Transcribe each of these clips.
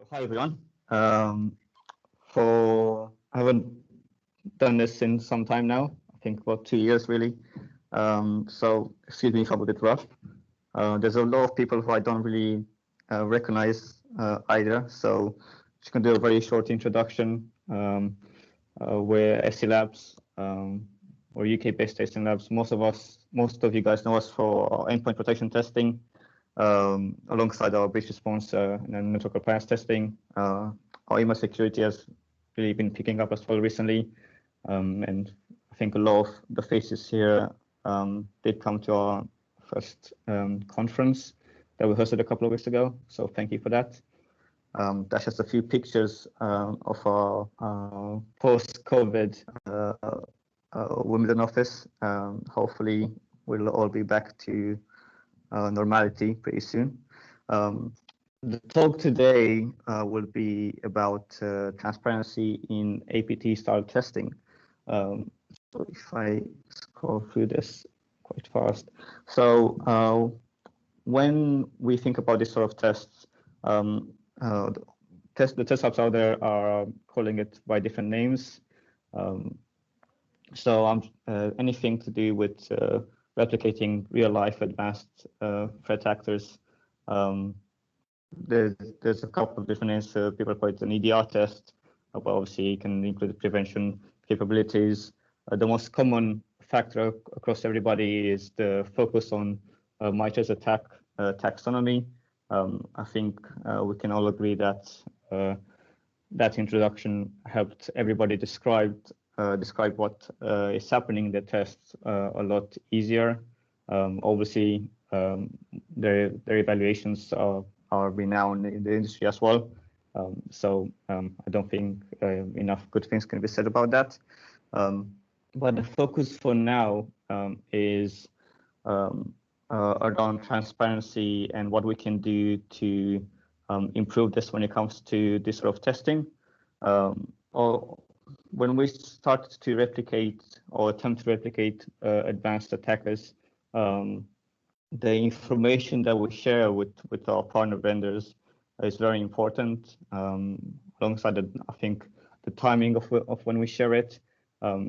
Hi everyone. I haven't done this in some time now. I think about 2 years really. So excuse me if I'm a bit rough. There's a lot of people who I don't really recognize either. So just gonna do a very short introduction. We're SE Labs. We're UK-based testing labs. Most of you guys know us for our endpoint protection testing. Alongside our breach response and network appliance testing. Our email security has really been picking up as well recently, and I think a lot of the faces here did come to our first conference that we hosted a couple of weeks ago, so thank you for that. That's just a few pictures of our post-COVID Wimbledon office. Hopefully we'll all be back to normality pretty soon. The talk today will be about transparency in APT-Style testing. So if I scroll through this quite fast. So when we think about this sort of tests, the test apps out there are calling it by different names. So anything to do with replicating real-life advanced threat actors. There's a couple of different names. People call it an EDR test, but obviously it can include prevention capabilities. The most common factor across everybody is the focus on MITRE's attack taxonomy. I think we can all agree that that introduction helped everybody describe what is happening in the tests a lot easier. Obviously, their evaluations are renowned in the industry as well. So I don't think enough good things can be said about that. But the focus for now is around transparency and what we can do to improve this when it comes to this sort of testing. Or when we start to replicate or attempt to replicate advanced attackers, the information that we share with our partner vendors is very important. Alongside I think the timing of when we share it.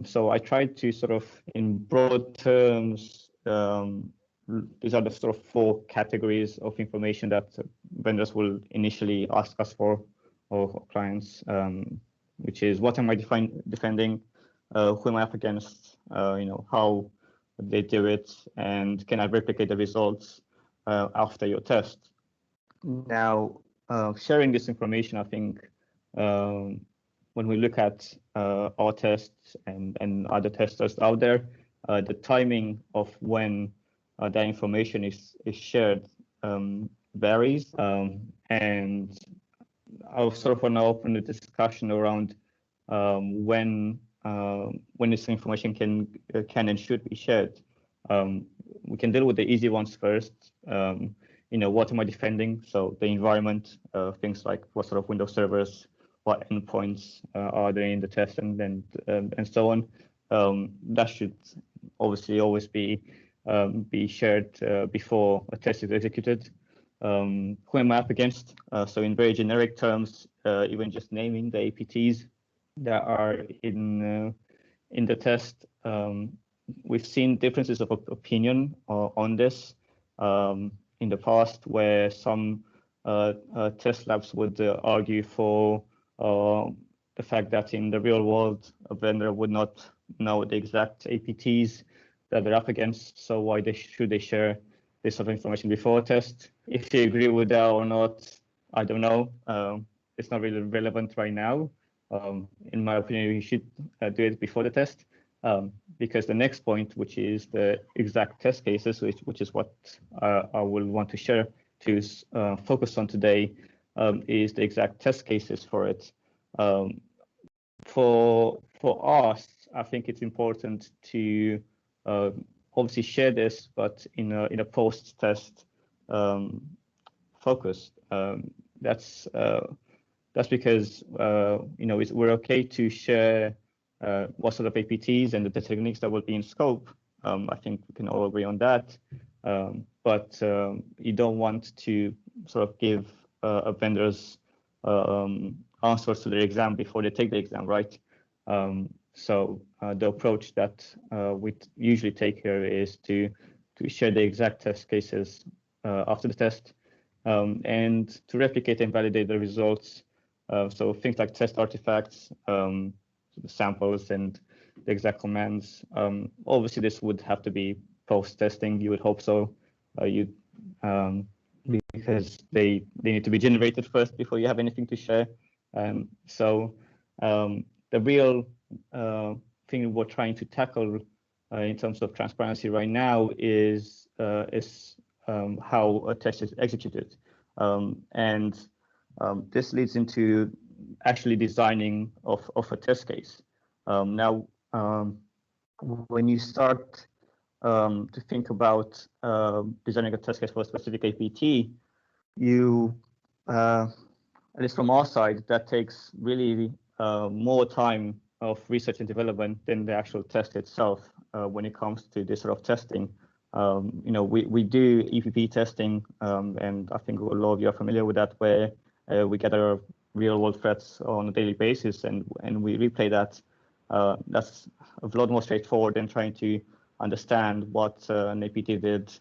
So I tried to sort of, in broad terms, these are the sort of 4 categories of information that vendors will initially ask us for, or clients. Which is, what am I defending? Who am I up against? How they do it, and can I replicate the results after your test? Now, sharing this information, I think when we look at our tests and other testers out there, the timing of when that information is shared varies, and I sort of want to open the discussion around when this information can and should be shared. We can deal with the easy ones first. What am I defending? So the environment, things like what sort of Windows servers, what endpoints are there in the test, and so on. That should obviously always be shared before a test is executed. Who am I up against? So in very generic terms, even just naming the APTs that are in the test, we've seen differences of opinion on this in the past, where some test labs would argue for the fact that in the real world, a vendor would not know the exact APTs that they're up against. So why should they share this sort of information before a test? If you agree with that or not, I don't know. It's not really relevant right now. In my opinion, you should do it before the test, because the next point, which is the exact test cases, which is what I will want to share to focus on today, is the exact test cases for it. For us, I think it's important to obviously share this, but in a post-test focus. That's because we're okay to share what sort of APTs and the techniques that will be in scope. I think we can all agree on that. But you don't want to sort of give vendors answers to their exam before they take the exam, right? So the approach that we usually take here is to share the exact test cases after the test, and to replicate and validate the results. So things like test artifacts, the samples, and the exact commands. Obviously, this would have to be post-testing. You would hope so. Because they need to be generated first before you have anything to share. So the real thing we're trying to tackle in terms of transparency right now is how a test is executed, and this leads into actually designing of a test case. Now, when you start to think about designing a test case for a specific APT, you, at least from our side, that takes really more time of research and development than the actual test itself when it comes to this sort of testing. We do EPP testing, and I think a lot of you are familiar with that, where we gather real-world threats on a daily basis, and we replay that. That's a lot more straightforward than trying to understand what an APT did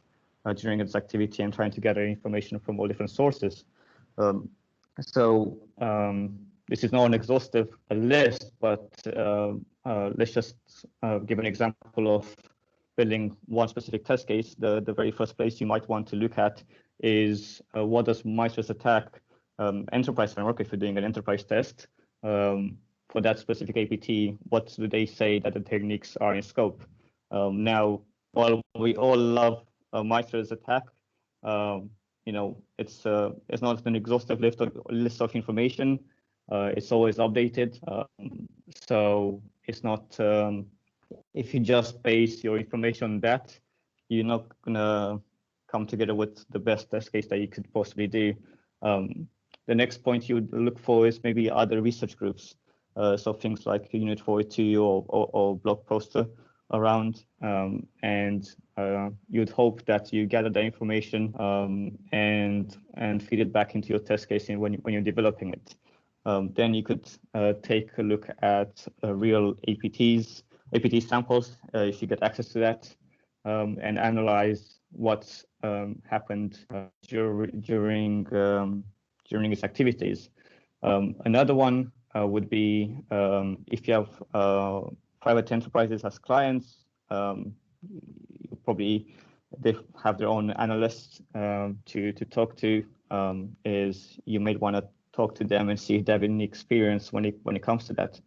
during its activity and trying to gather information from all different sources. So this is not an exhaustive list, but let's just give an example of building one specific test case. The very first place you might want to look at is what does malicious attack enterprise framework, if you're doing an enterprise test, for that specific APT, what do they say that the techniques are in scope? Now, while we all love malicious attack, it's not an exhaustive list of information. It's always updated. So it's not, if you just base your information on that, you're not gonna come together with the best test case that you could possibly do. The next point you would look for is maybe other research groups. So things like Unit 42 or blog poster around, and you'd hope that you gather the information and feed it back into your test case when you're developing it. Then you could take a look at real APT samples if you get access to that, and analyze what happened during its activities. Another one would be if you have private enterprises as clients, probably they have their own analysts to talk to. Is you might want to talk to them and see if they have any experience when it comes to that.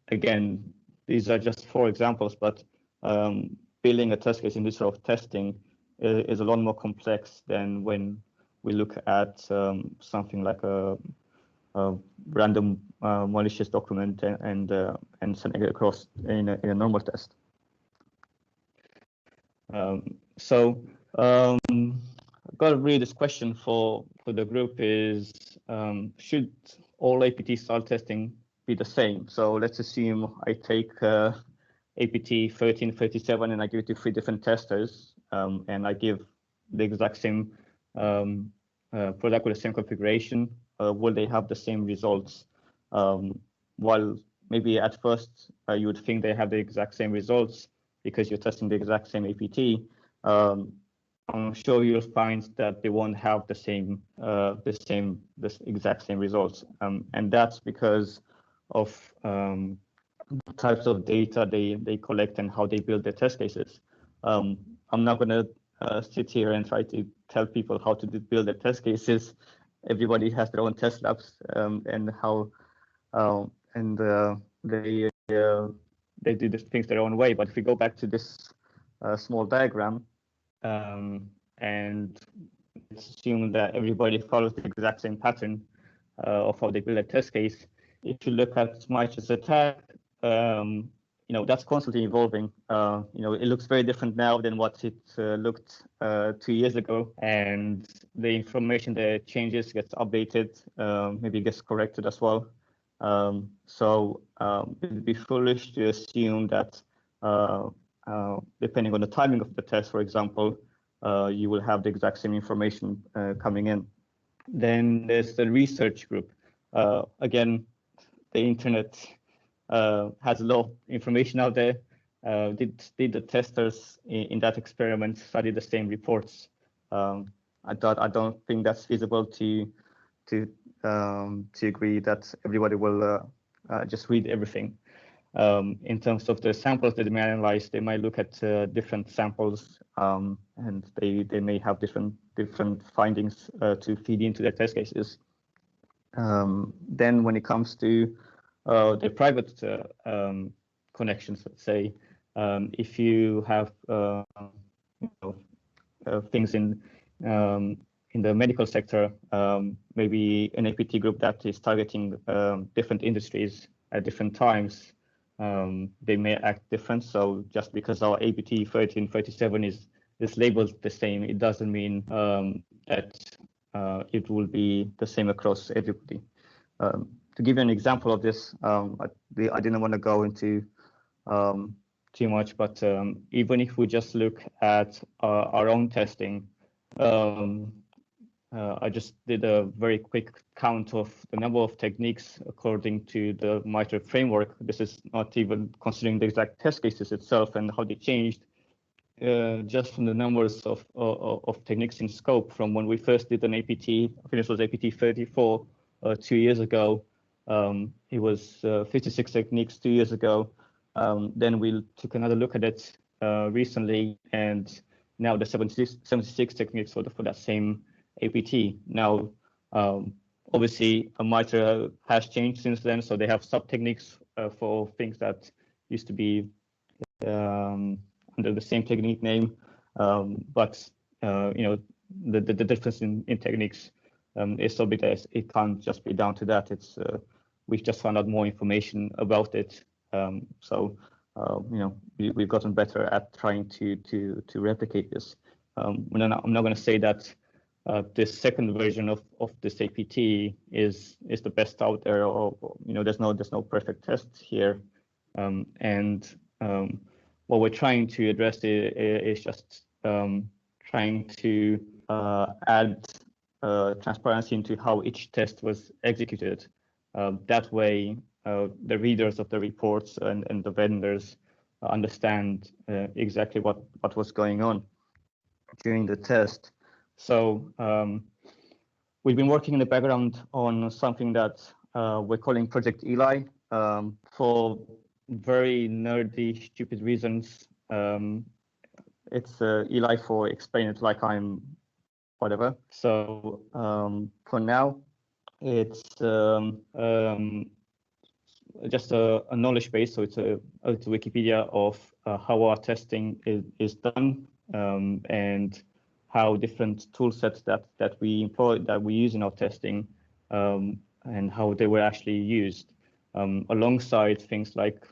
Again, these are just 4 examples, but building a test case in this sort of testing is a lot more complex than when we look at something like a random malicious document and sending it across in a normal test. So I've got really this question for the group is, should all APT-style testing be the same? So let's assume I take APT 1337 and I give it to 3 different testers, and I give the exact same product with the same configuration. Will they have the same results? While maybe at first you would think they have the exact same results because you're testing the exact same APT, I'm sure you'll find that they won't have the exact same results, and that's because of the types of data they collect and how they build their test cases. I'm not going to sit here and try to tell people how to build their test cases. Everybody has their own test labs, and how they do these things their own way. But if we go back to this small diagram, and let's assume that everybody follows the exact same pattern of how they build a test case. If you look at malicious attack, that's constantly evolving. It looks very different now than what it looked 2 years ago, and the information that changes, gets updated, maybe gets corrected as well. So it'd be foolish to assume that depending on the timing of the test, for example, you will have the exact same information coming in. Then there's the research group. Again, the internet has a lot of information out there. Did the testers in that experiment study the same reports? I don't think that's feasible to agree that everybody will just read everything. In terms of the samples that they may analyze, they might look at different samples, and they may have different findings to feed into their test cases. Then when it comes to the private connections, let's say, if you have things in the medical sector, maybe an APT group that is targeting different industries at different times, they may act different. So just because our APT 1337 is labeled the same, it doesn't mean that it will be the same across everybody. To give you an example of this, I didn't want to go into too much, but even if we just look at our own testing, I just did a very quick count of the number of techniques according to the MITRE framework. This is not even considering the exact test cases itself and how they changed. Just from the numbers of techniques in scope from when we first did an APT, I think this was APT 34 2 years ago. It was 56 techniques 2 years ago. Then we took another look at it recently, and now the 76 techniques for that same APT. Now, obviously, MITRE has changed since then, so they have sub-techniques for things that used to be under the same technique name, but the difference in techniques is so big that it can't just be down to that. It's we've just found out more information about it, so we've gotten better at trying to replicate this. I'm not going to say that this second version of this APT is the best out there, or there's no perfect test here, and what we're trying to address is just trying to add transparency into how each test was executed. That way, the readers of the reports and the vendors understand exactly what was going on during the test. So we've been working in the background on something that we're calling Project Eli. For very nerdy, stupid reasons, it's Eli for explain it like I'm whatever. So for now, it's just a knowledge base. So it's a Wikipedia of how our testing is done, and how different tool sets that we employ, that we use in our testing, and how they were actually used, alongside things like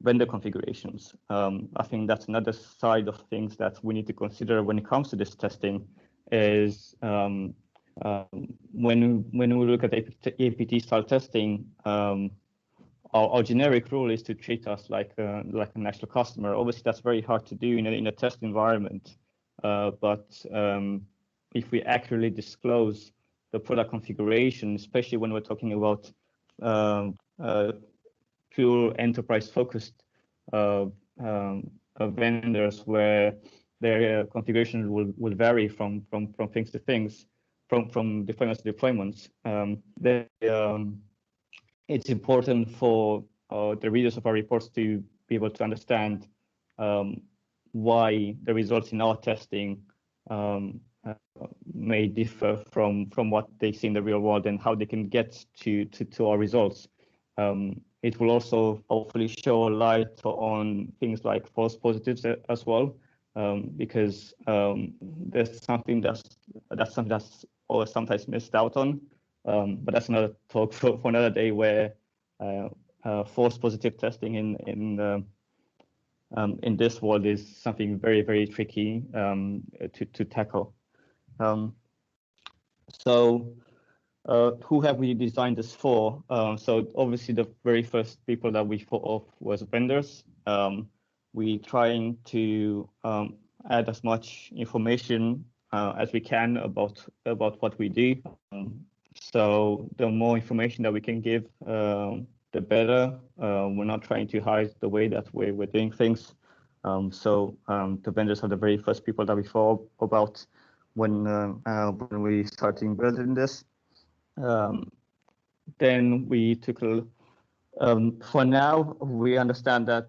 vendor configurations. I think that's another side of things that we need to consider when it comes to this testing, is when we look at APT-style testing, our generic rule is to treat us like an actual customer. Obviously, that's very hard to do in a test environment, but if we accurately disclose the product configuration, especially when we're talking about pure enterprise-focused vendors, where their configuration will vary from things to things, from deployments to deployments. It's important for the readers of our reports to be able to understand why the results in our testing may differ from what they see in the real world, and how they can get to our results. It will also hopefully show light on things like false positives as well, because there's something that's always sometimes missed out on. But that's another talk for another day, where false positive testing in this world is something very, very tricky to tackle. So who have we designed this for? So obviously the very first people that we thought of was vendors. We trying to add as much information as we can about what we do. So the more information that we can give, the better. We're not trying to hide the way that we're doing things. So the vendors are the very first people that we thought about when we started building this. Then we took for now, we understand that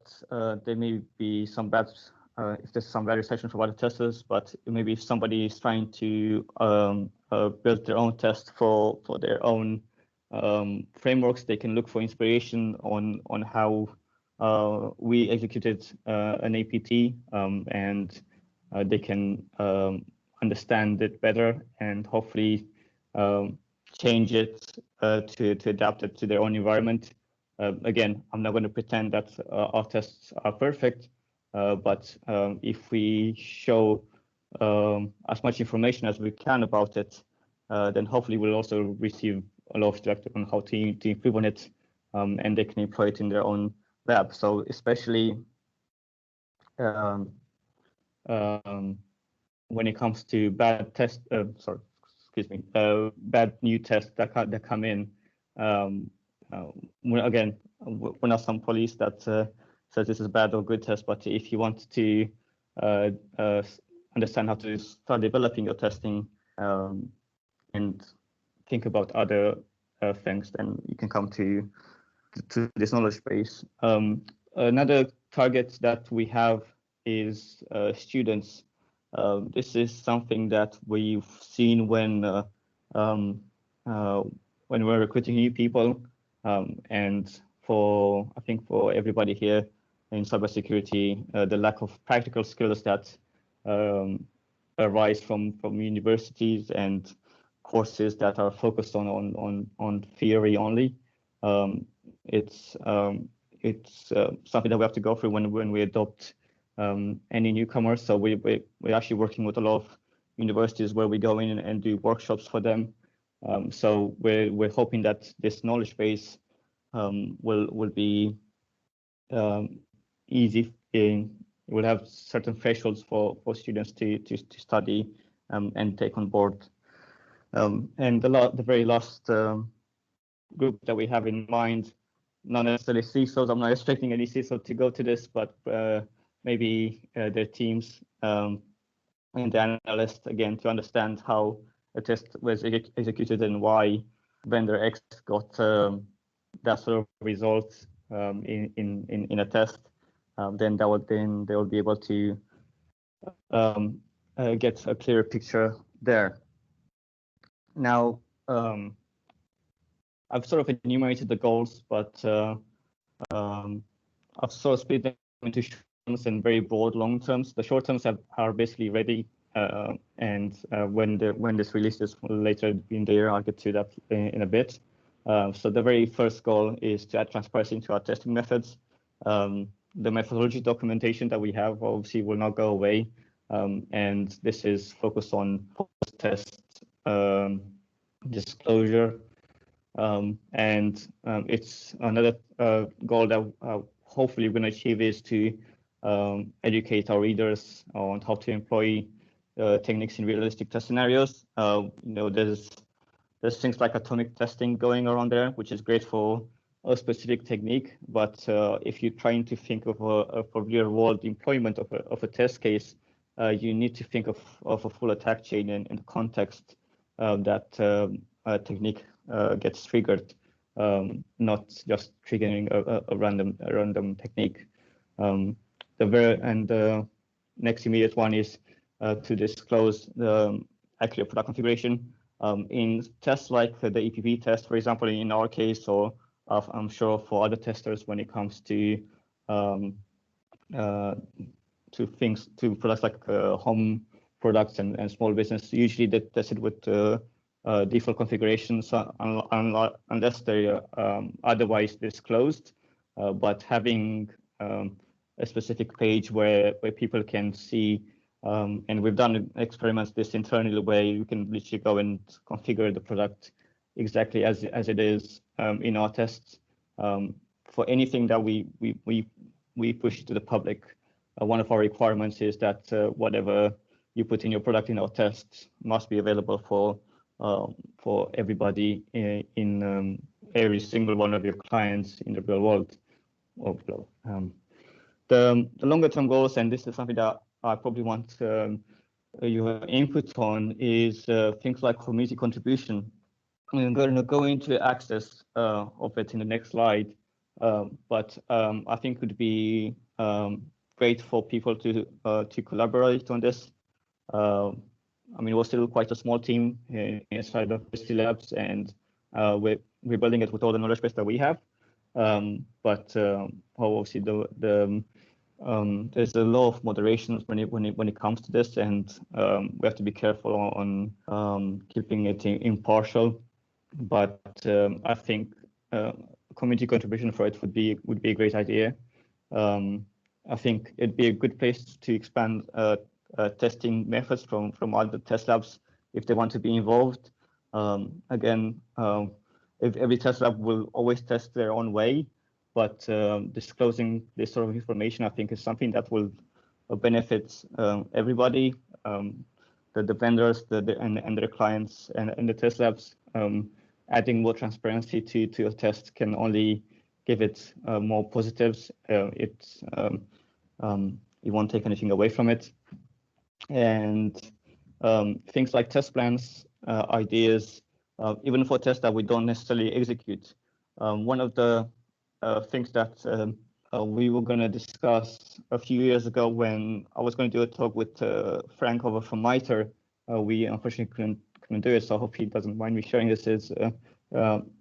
there may be some bad, if there's some bad reception from other testers, but maybe if somebody is trying to build their own test for their own frameworks, they can look for inspiration on how we executed an APT, and they can understand it better and hopefully change it to adapt it to their own environment. Again, I'm not going to pretend that our tests are perfect, but if we show as much information as we can about it, then hopefully we'll also receive a lot of feedback on how to improve on it, and they can employ it in their own lab. So especially when it comes to bad bad new tests that come in. Again, we're not some police that says this is bad or good test, but if you want to understand how to start developing your testing and think about other things, then you can come to this knowledge base. Another target that we have is students. This is something that we've seen when we're recruiting new people, and I think for everybody here in cybersecurity, the lack of practical skills that arise from universities and courses that are focused on theory only. It's something that we have to go through when we adopt any newcomers. So we're actually working with a lot of universities where we go in and do workshops for them. So we're hoping that this knowledge base will be easy. We'll have certain thresholds for students to study and take on board. And the very last group that we have in mind, not necessarily CISOs. I'm not expecting any CISO to go to this, but maybe their teams and the analysts, again, to understand how a test was executed and why vendor X got that sort of result in a test. Then they will be able to get a clearer picture there. Now, I've sort of enumerated the goals, but I've sort of split them into short terms and very broad long terms. The short terms are basically ready, and when this releases later in the year, I'll get to that in a bit. So the very first goal is to add transparency into our testing methods. The methodology documentation that we have obviously will not go away, and this is focused on post-test disclosure. And it's another goal that hopefully we're going to achieve is to educate our readers on how to employ techniques in realistic test scenarios. There's things like atomic testing going around there, which is great for a specific technique. But if you're trying to think of a real world deployment of a test case, you need to think of a full attack chain and the context that technique gets triggered, not just triggering a random technique. The next immediate one is to disclose the accurate product configuration. In tests like the EPP test, for example, in our case, or I'm sure for other testers, when it comes to products like home products and small business, usually they test it with default configurations unless they are otherwise disclosed. But having a specific page where people can see, and we've done experiments this internally where you can literally go and configure the product exactly as it is in our tests. For anything that we push to the public, one of our requirements is that whatever you put in your product in our tests must be available for everybody in every single one of your clients in the real world. The longer term goals, and this is something that I probably want your input on, is things like community contribution. I'm going to go into access of it in the next slide, but I think it would be great for people to collaborate on this. I mean, we're still quite a small team inside of SE Labs, and we're building it with all the knowledge base that we have. But obviously, there's a lot of moderations when it comes to this, and we have to be careful on keeping it impartial. But I think community contribution for it would be a great idea. I think it'd be a good place to expand testing methods from other test labs if they want to be involved. Again, if every test lab will always test their own way, but disclosing this sort of information, I think, is something that will benefit everybody, the vendors, and their clients, and the test labs. Adding more transparency to your test can only give it more positives. You won't take anything away from it. And things like test plans, ideas, even for tests that we don't necessarily execute. One of the things that we were going to discuss a few years ago when I was going to do a talk with Frank over from MITRE, we unfortunately couldn't do it, so I hope he doesn't mind me sharing this,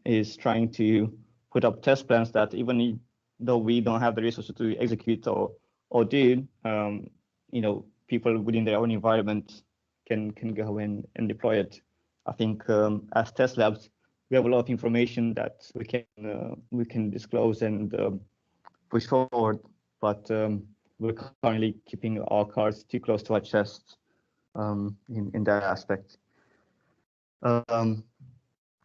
is trying to put up test plans that even though we don't have the resources to execute or do, people within their own environment can go in and deploy it. I think as test labs, we have a lot of information that we can disclose and push forward, but we're currently keeping our cards too close to our chest in that aspect.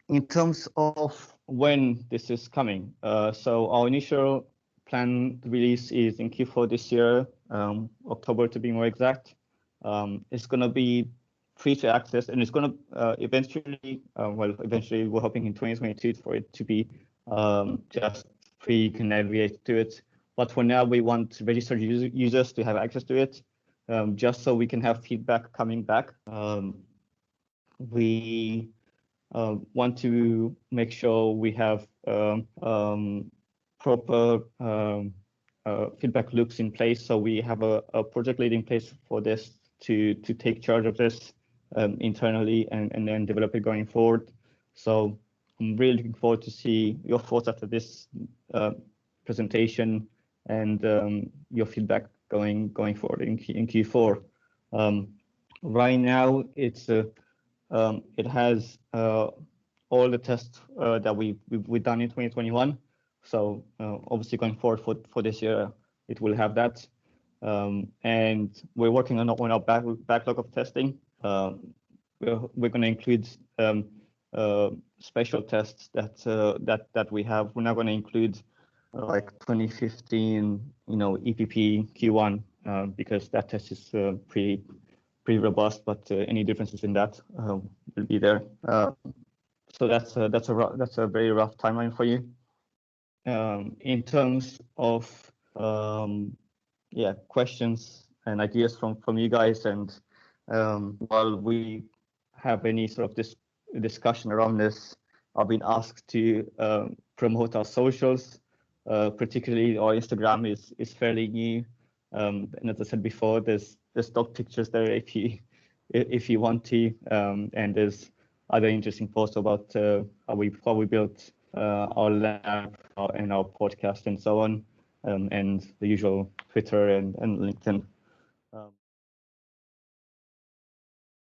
In terms of when this is coming, so our initial planned release is in Q4 this year, October to be more exact. It's going to be free to access, and it's going to eventually we're hoping in 2022 for it to be just free, you can navigate to it. But for now, we want registered users to have access to it, just so we can have feedback coming back. We want to make sure we have proper feedback loops in place, so we have a project lead in place for this to take charge of this internally and then develop it going forward. So I'm really looking forward to see your thoughts after this presentation and your feedback going forward in Q4. Right now, it has all the tests that we've done in 2021. So obviously going forward for this year, it will have that. And we're working on our backlog of testing. We're going to include special tests that we have. We're not going to include like 2015, EPP Q1 because that test is pretty robust. But any differences in that will be there. So that's a very rough timeline for you. In terms of questions and ideas from you guys, and while we have any sort of this discussion around this, I've been asked to promote our socials, particularly our Instagram is fairly new, and as I said before, there's stock pictures there if you want to, and there's other interesting posts about how we built our lab and our podcast and so on, and the usual Twitter and LinkedIn.